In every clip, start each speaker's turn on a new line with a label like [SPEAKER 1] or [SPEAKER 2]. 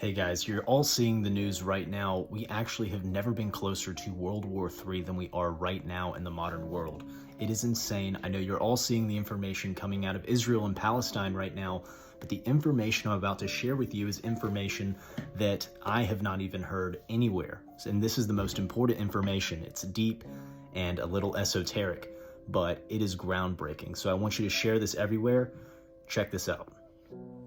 [SPEAKER 1] Hey guys, you're all seeing the news right now. We actually have never been closer to World War III than we are right now in the modern world. It is insane. I know you're all seeing the information coming out of Israel and Palestine right now, but the information I'm about to share with you is information that I have not even heard anywhere. And this is the most important information. It's deep and a little esoteric, but it is groundbreaking. So I want you to share this everywhere. Check this out.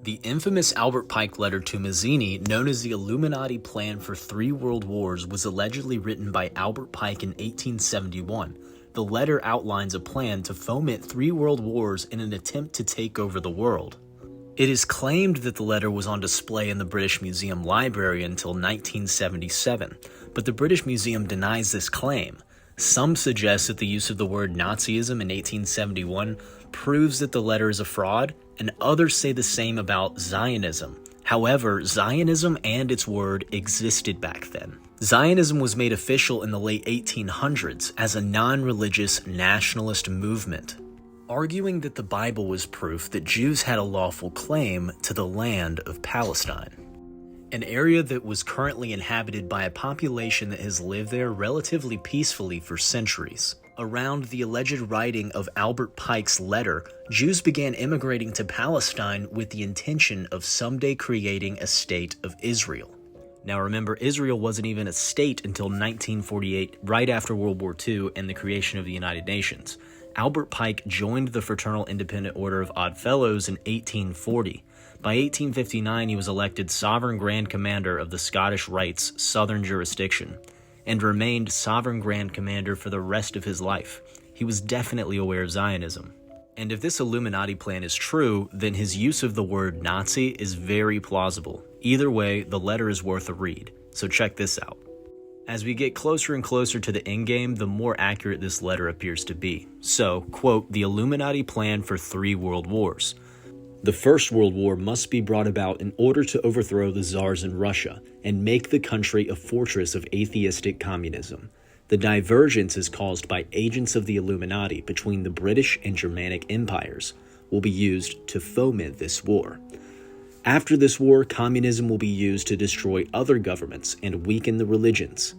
[SPEAKER 1] The infamous Albert Pike letter to Mazzini, known as the Illuminati plan for 3 world wars, was allegedly written by Albert Pike in 1871. The letter outlines a plan to foment 3 world wars in an attempt to take over the world. It is claimed that the letter was on display in the British Museum library until 1977, but the British Museum denies this claim. Some suggest that the use of the word Nazism in 1871 proves that the letter is a fraud, and others say the same about Zionism. However, Zionism and its word existed back then. Zionism was made official in the late 1800s as a non-religious nationalist movement, arguing that the Bible was proof that Jews had a lawful claim to the land of Palestine, an area that was currently inhabited by a population that has lived there relatively peacefully for centuries. Around the alleged writing of Albert Pike's letter, Jews began immigrating to Palestine with the intention of someday creating a state of Israel. Now remember, Israel wasn't even a state until 1948, right after World War II and the creation of the United Nations. Albert Pike joined the Fraternal Independent Order of Odd Fellows in 1840. By 1859, he was elected Sovereign Grand Commander of the Scottish Rites Southern Jurisdiction, and remained Sovereign Grand Commander for the rest of his life. He was definitely aware of Zionism. And if this Illuminati plan is true, then his use of the word Nazi is very plausible. Either way, the letter is worth a read, so check this out. As we get closer and closer to the endgame, the more accurate this letter appears to be. So, quote, the Illuminati plan for 3 world wars. The First World War must be brought about in order to overthrow the czars in Russia and make the country a fortress of atheistic communism. The divergence is caused by agents of the Illuminati between the British and Germanic empires will be used to foment this war. After this war, communism will be used to destroy other governments and weaken the religions.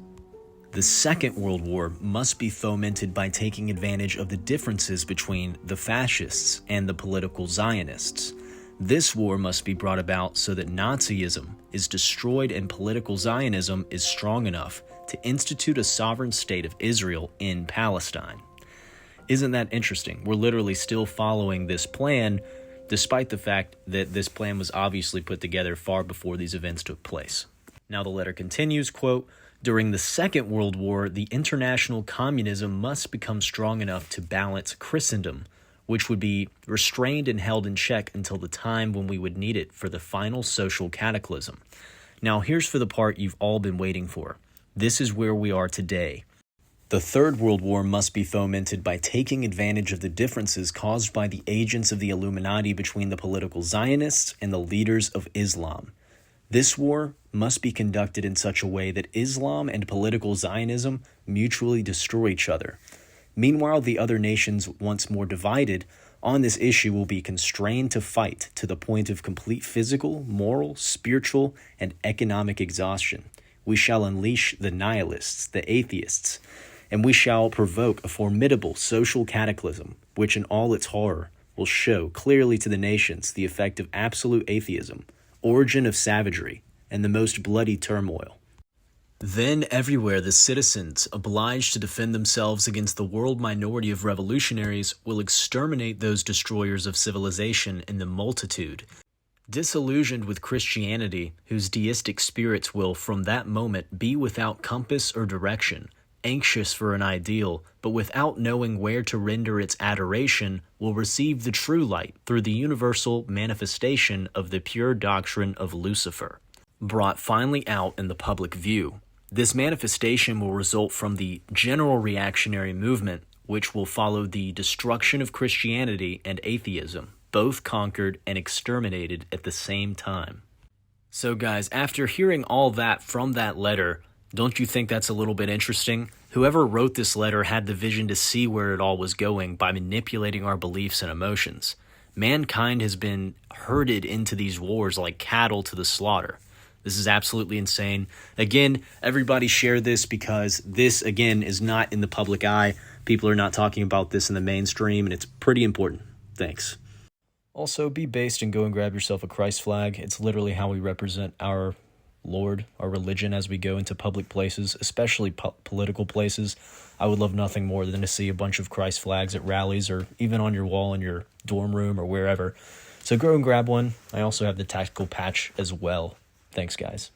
[SPEAKER 1] The Second World War must be fomented by taking advantage of the differences between the fascists and the political Zionists. This war must be brought about so that Nazism is destroyed and political Zionism is strong enough to institute a sovereign state of Israel in Palestine. Isn't that interesting? We're literally still following this plan, despite the fact that this plan was obviously put together far before these events took place. Now the letter continues, quote, during the Second World War, the international communism must become strong enough to balance Christendom, which would be restrained and held in check until the time when we would need it for the final social cataclysm. Now here's for the part you've all been waiting for. This is where we are today. The Third World War must be fomented by taking advantage of the differences caused by the agents of the Illuminati between the political Zionists and the leaders of Islam. This war must be conducted in such a way that Islam and political Zionism mutually destroy each other. Meanwhile, the other nations, once more divided on this issue, will be constrained to fight to the point of complete physical, moral, spiritual, and economic exhaustion. We shall unleash the nihilists, the atheists, and we shall provoke a formidable social cataclysm, which in all its horror will show clearly to the nations the effect of absolute atheism, origin of savagery, and the most bloody turmoil. Then everywhere the citizens, obliged to defend themselves against the world minority of revolutionaries, will exterminate those destroyers of civilization in the multitude. Disillusioned with Christianity, whose deistic spirits will from that moment be without compass or direction, anxious for an ideal, but without knowing where to render its adoration, will receive the true light through the universal manifestation of the pure doctrine of Lucifer, brought finally out in the public view. This manifestation will result from the general reactionary movement, which will follow the destruction of Christianity and atheism, both conquered and exterminated at the same time. So guys, after hearing all that from that letter, don't you think that's a little bit interesting? Whoever wrote this letter had the vision to see where it all was going by manipulating our beliefs and emotions. Mankind has been herded into these wars like cattle to the slaughter. This is absolutely insane. Again, everybody share this because this, again, is not in the public eye. People are not talking about this in the mainstream, and it's pretty important. Thanks. Also, be based and go and grab yourself a Christ flag. It's literally how we represent our Lord, our religion, as we go into public places, especially political places. I would love nothing more than to see a bunch of Christ flags at rallies or even on your wall in your dorm room or wherever. So go and grab one. I also have the tactical patch as well. Thanks, guys.